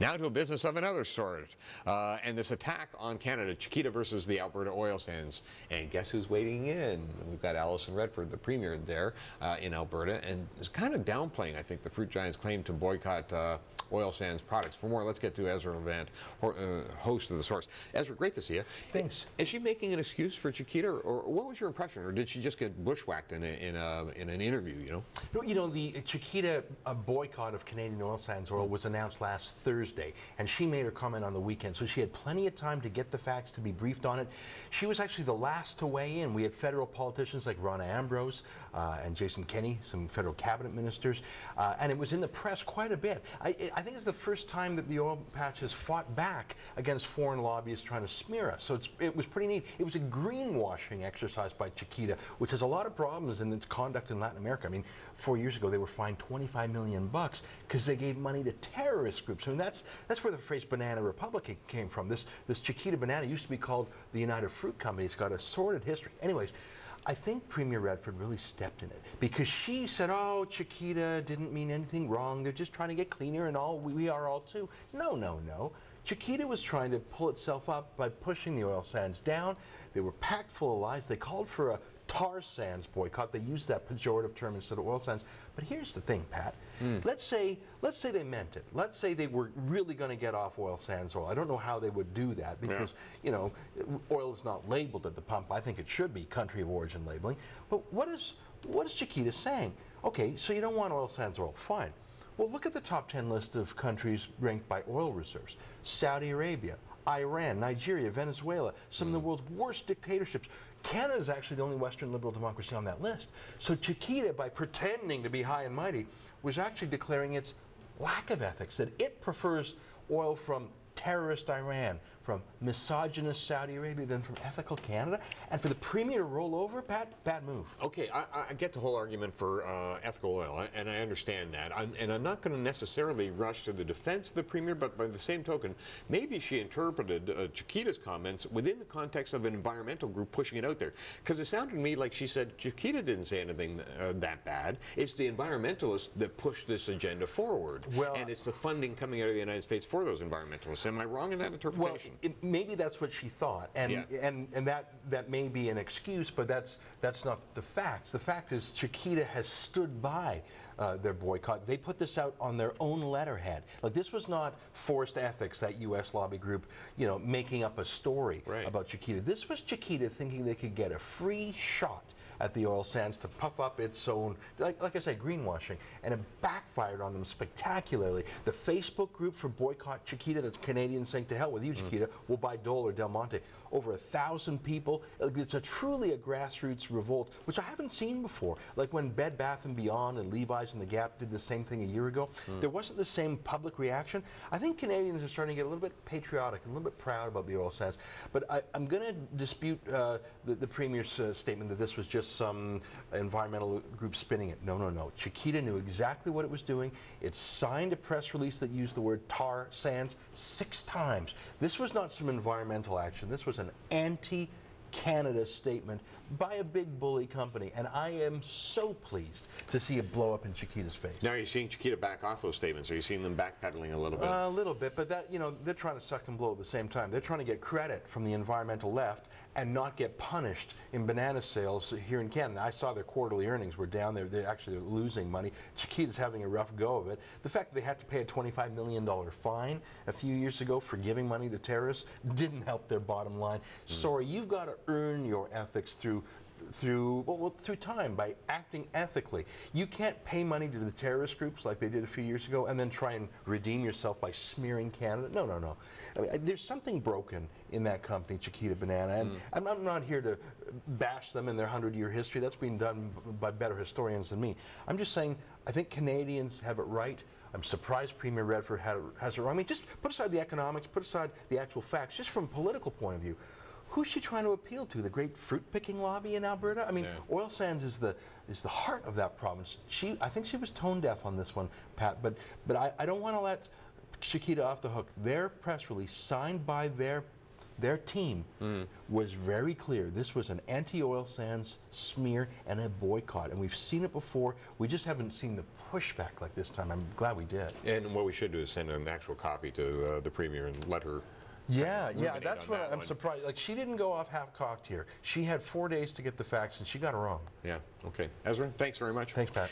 Now to a business of another sort, and this attack on Canada, Chiquita versus the Alberta oil sands. And guess who's waiting in? We've got Redford, the premier there in Alberta, and is kind of downplaying, I think, the fruit giant's claim to boycott oil sands products. For more, let's get to Ezra Levant, host of The Source. Ezra, great to see you. Thanks. Is she making an excuse for Chiquita, or what was your impression? Or did she just get bushwhacked in an interview, you know? No, you know, the Chiquita boycott of Canadian oil sands oil was announced last Thursday, and she made her comment on the weekend, so she had plenty of time to get the facts, to be briefed on it. She was actually the last to weigh in. We had federal politicians like Ronna Ambrose and Jason Kenney, some federal cabinet ministers, and it was in the press quite a bit. I think it's the first time that the oil patch has fought back against foreign lobbyists trying to smear us, so it was pretty neat. It was a greenwashing exercise by Chiquita, which has a lot of problems in its conduct in Latin America. I mean, 4 years ago they were fined $25 million because they gave money to terrorist groups. I mean, that's where the phrase Banana Republic came from. This Chiquita Banana used to be called the United Fruit Company. It's got a sordid history. Anyways, I think Premier Redford really stepped in it because she said, oh, Chiquita didn't mean anything wrong. They're just trying to get cleaner and all. We are all too. No, no, no. Chiquita was trying to pull itself up by pushing the oil sands down. They were packed full of lies. They called for a tar sands boycott. They used that pejorative term instead of oil sands. But here's the thing, Pat. Let's say they meant it. Let's say they were really going to get off oil sands oil. I don't know how they would do that because, you know, oil is not labeled at the pump. I think it should be country of origin labeling. But what is Chiquita saying? Okay, so you don't want oil sands oil. Fine. Well, look at the top 10 list of countries ranked by oil reserves. Saudi Arabia, Iran, Nigeria, Venezuela, some of the world's worst dictatorships. Canada is actually the only Western liberal democracy on that list. So Chiquita, by pretending to be high and mighty, was actually declaring its lack of ethics, that it prefers oil from terrorist Iran, from misogynist Saudi Arabia, than from ethical Canada. And for the Premier to roll over, Pat, bad move. Okay, I get the whole argument for ethical oil, and I understand that. And I'm not going to necessarily rush to the defense of the Premier, but by the same token, maybe she interpreted Chiquita's comments within the context of an environmental group pushing it out there. Because it sounded to me like she said Chiquita didn't say anything that bad. It's the environmentalists that push this agenda forward. Well, and it's the funding coming out of the United States for those environmentalists. Am I wrong in that interpretation? Well, maybe that's what she thought, and that may be an excuse, but that's not the facts. The fact is Chiquita has stood by their boycott. They put this out on their own letterhead. Like, this was not Forced Ethics, that U.S. lobby group, you know, making up a story about Chiquita. This was Chiquita thinking they could get a free shot at the oil sands to puff up its own, like I say, greenwashing, and it backfired on them spectacularly. The Facebook group for Boycott Chiquita, that's Canadians saying, to hell with you, Chiquita, we'll buy Dole or Del Monte. Over 1,000 people. It's truly a grassroots revolt, which I haven't seen before. Like when Bed Bath & Beyond and Levi's and The Gap did the same thing a year ago, there wasn't the same public reaction. I think Canadians are starting to get a little bit patriotic, a little bit proud about the oil sands. But I'm going to dispute the Premier's statement that this was just some environmental group spinning it. No, no, no. Chiquita knew exactly what it was doing. It signed a press release that used the word tar sands 6 times. This was not some environmental action. This was an anti-Canada statement by a big bully company, and I am so pleased to see it blow up in Chiquita's face. Now, are you seeing Chiquita back off those statements? Are you seeing them backpedaling a little bit? A little bit, but that, you know, they're trying to suck and blow at the same time. They're trying to get credit from the environmental left and not get punished in banana sales here in Canada. I saw their quarterly earnings were down. They're actually losing money. Chiquita's having a rough go of it. The fact that they had to pay a $25 million fine a few years ago for giving money to terrorists didn't help their bottom line. Sorry, you've got to earn your ethics through time, by acting ethically. You can't pay money to the terrorist groups like they did a few years ago and then try and redeem yourself by smearing Canada. No, no, no. I mean, there's something broken in that company, Chiquita Banana, and I'm not here to bash them in their 100-year history. That's been done by better historians than me. I'm just saying I think Canadians have it right. I'm surprised Premier Redford has it wrong. I mean, just put aside the economics, put aside the actual facts, just from a political point of view. Who's she trying to appeal to? The great fruit-picking lobby in Alberta? I mean, oil sands is the heart of that province. I think she was tone deaf on this one, Pat. But I don't want to let Chiquita off the hook. Their press release, signed by their their team was very clear. This was an anti-oil sands smear and a boycott. And we've seen it before. We just haven't seen the pushback like this time. I'm glad we did. And what we should do is send an actual copy to the Premier and let her. Yeah, ruminate that's on what that I'm one. surprised. Like, she didn't go off half-cocked here. She had 4 days to get the facts, and she got it wrong. Yeah, okay. Ezra, thanks very much. Thanks, Pat.